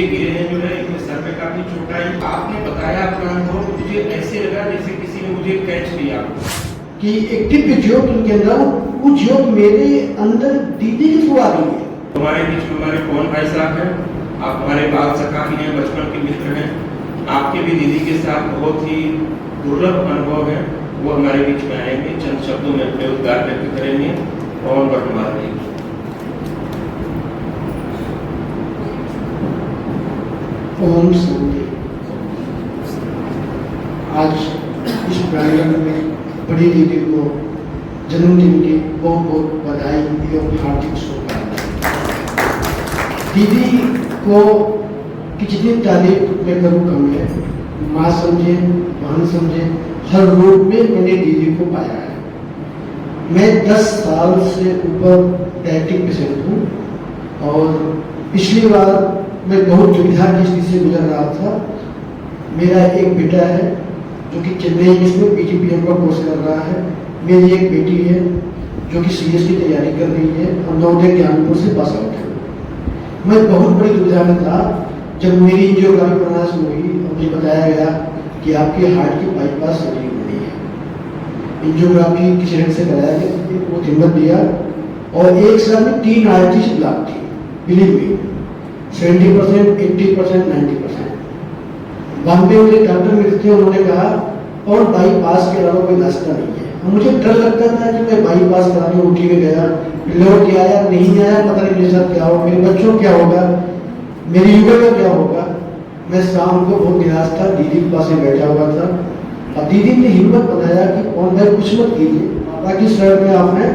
नीचे गिरे हैं जो है, इनके सर में काफी चोट आई। आपने बताया अपना अनुभव, मुझे ऐसे लगा जैसे किसी ने मुझे कैच लिया कि एक दिव्य ज्योत उनके अंदर, वो ज्योत मेरे अंदर दीदी की थ्रू आ रही है। हमारे बीच में हमारे पवन भाई साहब हैं, आप हमारे बाल सखा भी हैं, बचपन के मित्र हैं। आपके भी दीदी के साथ बहुत ही दुर्लभ अनुभव है, वो हमारे बीच में आएंगे, चंद शब्दों में अपने उद्गार व्यक्त करेंगे। पवन वर्तमान जी। ओम शांति। आज इस प्रांगण में बड़ी दीदी को जन्मदिन की बहुत बहुत बधाई एवं हार्दिक शुभकामनाएं। दीदी को की जितनी तारीफ मैं करूँ कम है। माँ समझे, बहन समझे, हर रूप में मैंने दीदी को पाया है। मैं 10 साल से ऊपर डायबिटिक पेशेंट हूँ और पिछली बार मैं बहुत दुविधा की स्थिति से गुजर रहा था। मेरा एक बेटा है जो कि चेन्नई में इसमें PGPM का कोर्स कर रहा है। मेरी एक बेटी है जो कि CS की तैयारी कर रही है और नवोदय ज्ञानपुर से पास आउट है। मैं बहुत बड़ी दुविधा में था जब मेरी एंजियोग्राफी करना शुरू हुई और मुझे बताया गया कि आपके हार्ट की बाईपास सर्जरी होनी है। एंजियोग्राफी किसी ढंग से कराया गया, वो हिम्मत दिया और एक साल में 3 आर्टरीज ब्लॉक थी। Believe me, 70%, 80%, 90%। बॉम्बे में डॉक्टर मिलते थे, उन्होंने कहा और बाईपास के अलावा कोई रास्ता नहीं है। मुझे डर लगता था कि मैं बाईपास कराने ऊटी में गया, लौट के आया, नहीं आया, पता नहीं मेरे साथ क्या होगा, मेरे बच्चों क्या होगा, मेरी युवा का क्या होगा। मैं शाम को बहुत निराश था, दीदी के पास में बैठा हुआ था और दीदी ने हिम्मत बनाया कि कौन भाई कुछ मत कीजिए, पापा की शरण में आपने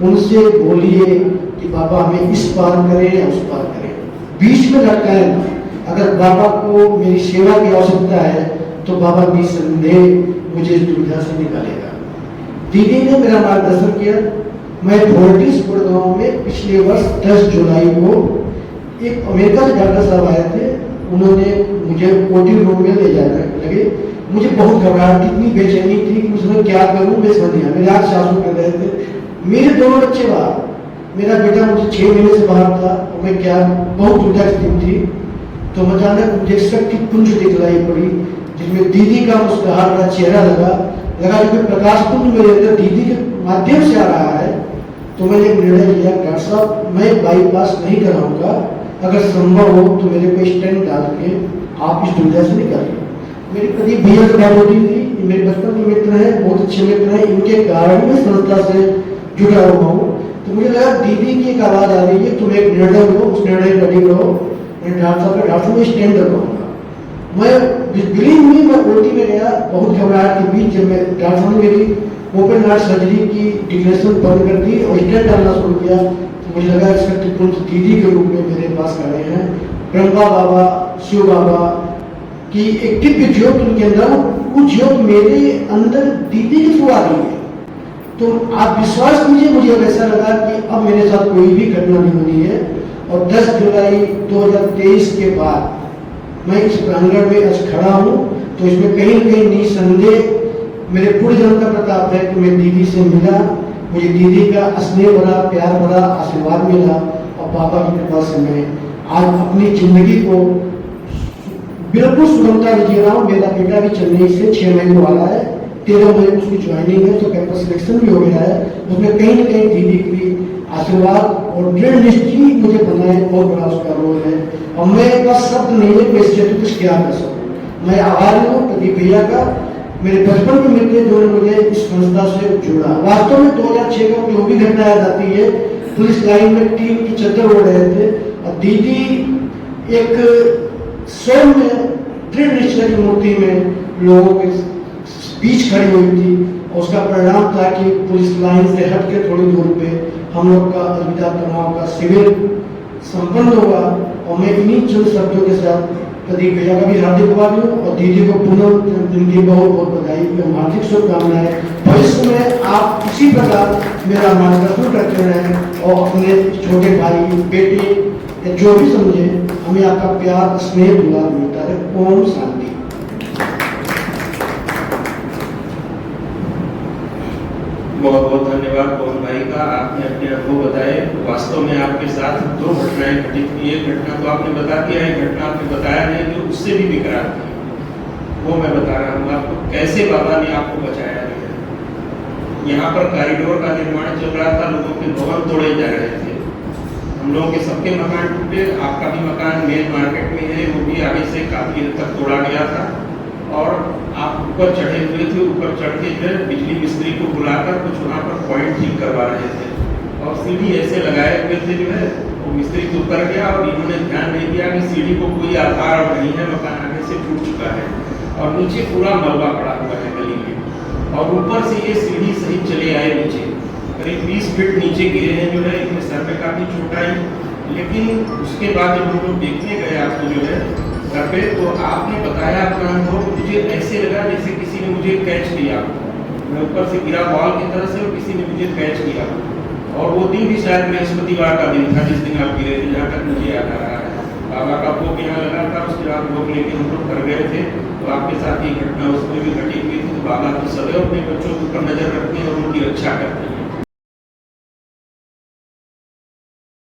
उनसे बोलिए कि पापा हमें इस पार करें या उस पार करें, बीच में लटकाए ना। अगर बाबा को मेरी सेवा की आवश्यकता है तो बाबा निसंदेह मुझे इस दुविधा से निकालेगा। दीदी ने मेरा मार्गदर्शन किया। मैं फोर्टिस गुड़गांव में पिछले वर्ष 10 जुलाई को एक अमेरिका से डॉक्टर साहब आए थे, उन्होंने मुझे OT रूम में ले जाने लगे। मुझे बहुत घबराहट, इतनी बेचैनी थी कि उसमें क्या करूं मैं समझ नहीं आया। मेरे आँख सासू कर रहे थे। मेरे 2 बच्चे बाहर, मेरा बेटा मुझे 6 महीने से बाहर था और मैं क्या बहुत दुविधा स्थिति थी। तो अचानक मुझे शक्ति पुंज दिखलाई पड़ी जिसमें दीदी का मुस्कुराहट का चेहरा लगा कि प्रकाश पुंज मेरे अंदर दीदी के माध्यम से आ रहा है। तो मैंने एक निर्णय लिया, डॉक्टर साहब मैं बाईपास नहीं कराऊंगा, अगर संभव हो तो मेरे को स्टेंट डाल के आप इस दुविधा से निकालिए। मेरी कभी भैया से बात होती थी, मेरे बचपन के मित्र हैं, बहुत अच्छे मित्र हैं, इनके कारण मैं संस्था से जुड़ा हुआ हूँ। तो मुझे लगा दीदी की एक आवाज आ रही है, तुम एक निर्णय लो, उस निर्णय पर अड़ी रहो। मैं डॉक्टर में स्टैंड लगाऊंगा। मैं बिलीव मी, मैं OT में गया बहुत घबराहट के बीच। जब मैं डॉक्टर ने मेरी ओपन हार्ट सर्जरी की डिक्लेरेशन बंद कर दी और स्टेंट डालना शुरू किया तो मुझे लगा शक्ति पुंज दीदी के रूप में मेरे पास खड़े हैं। ब्रह्मा बाबा, शिव बाबा की एक दिव्य ज्योत उनके अंदर, वो ज्योत मेरे अंदर दीदी की थ्रू आ रही है। तो आप विश्वास कीजिए, मुझे ऐसा लगा कि अब मेरे साथ कोई भी घटना नहीं होनी है। और 10 जुलाई 2023 के बाद मैं इस प्रांगण में आज खड़ा हूँ तो इसमें कहीं न कहीं निसंदेह मेरे पूर्व जन्म का प्रताप है कि मैं दीदी से मिला, मुझे दीदी का स्नेह भरा, प्यार भरा आशीर्वाद मिला और पापा की कृपा से मैं आज अपनी जिंदगी को बिल्कुल सुगमता से जी रहा हूँ। मेरा बेटा भी चेन्नई से 6 महीने वाला है, 13 मई को उसकी ज्वाइनिंग है, तो कैंपस सिलेक्शन भी हो गया है। उसमें कहीं न कहीं दीदी की आशीर्वाद और दृढ़ निश्चय मुझे बनाए, बहुत बड़ा उसका रोल है। और मैं बस शब्द नहीं है कि इससे कुछ क्या कर सकूँ। मैं आभारी हूँ प्रदीप भैया का, मेरे बचपन के मित्र जो मुझे इस संस्था से जोड़ा। वास्तव में 2006 को जो भी घटना याद आती है, पुलिस लाइन में टीम की चक्कर उड़ रहे थे और दीदी एक स्वयं में दृढ़ निश्चय की मूर्ति में लोगों के बीच खड़ी हुई थी। और उसका परिणाम था कि पुलिस लाइन से हट के थोड़ी दूर पे हम लोग का अलविदा तनाव का शिविर संपन्न हुआ। और मैं इन्हीं चंद शब्दों के साथ प्रदीप भैया का भी हार्दिक आभारी हूँ और दीदी को पुनः जिनकी बहुत बहुत बधाई एवं हार्दिक शुभकामनाएं। भविष्य में आप इसी प्रकार मेरा मार्गदर्शन करते रहें और अपने छोटे भाई, बेटे या जो भी समझे, हमें आपका प्यार, स्नेह, दुलार मिलता है। ओम शांति। बहुत बहुत धन्यवाद पवन भाई का, आपने अपने अनुभव बताए। वास्तव में आपके साथ दो घटनाएं घटित हुई। एक घटना तो आपने बता दिया है, घटना आपने बताया नहीं जो उससे भी विकराल थी, वो मैं बता रहा हूँ आपको कैसे बाबा ने आपको बचाया है। यहाँ पर कॉरिडोर का निर्माण चल रहा था, लोगों के भवन तोड़े जा रहे थे, हम लोगों के सबके मकान टूटे। आपका भी मकान मेन मार्केट में है, वो भी आगे से काफी हद तक तोड़ा गया था और आप ऊपर चढ़े हुए थे। ऊपर चढ़ के जो है बिजली मिस्त्री को बुलाकर कुछ वहाँ पर पॉइंट ठीक करवा रहे थे और सीढ़ी ऐसे लगाए हुए थे जो है, वो मिस्त्री तो उतर गया और इन्होंने ध्यान नहीं दिया कि सीढ़ी को कोई आधार नहीं है, मकान आगे से टूट चुका है और नीचे पूरा मलबा पड़ा हुआ है गली में और ऊपर से ये सीढ़ी सही चले आए नीचे, करीब 20 फीट नीचे गिरे हैं जो है, इनके सर में काफी चोट आई। लेकिन उसके बाद जब हम लोग देखने गए आपको जो है घर पे, तो आपने बताया अपना अनुभव, मुझे ऐसे लगा जैसे किसी ने मुझे कैच किया, मैं ऊपर से गिरा बॉल की तरह से और किसी ने मुझे कैच किया। और वो दिन भी शायद बृहस्पतिवार का दिन था जिस दिन आप गिरे थे, जहाँ तक मुझे याद आ रहा है। बाबा का भोग यहाँ लगा था, उसके बाद भोग लेके हम लोग कर गए थे, तो आपके साथ ये घटना उसमें भी घटी हुई थी। तो बाबा तो सदैव अपने बच्चों के ऊपर नजर रखते हैं और उनकी रक्षा करते हैं।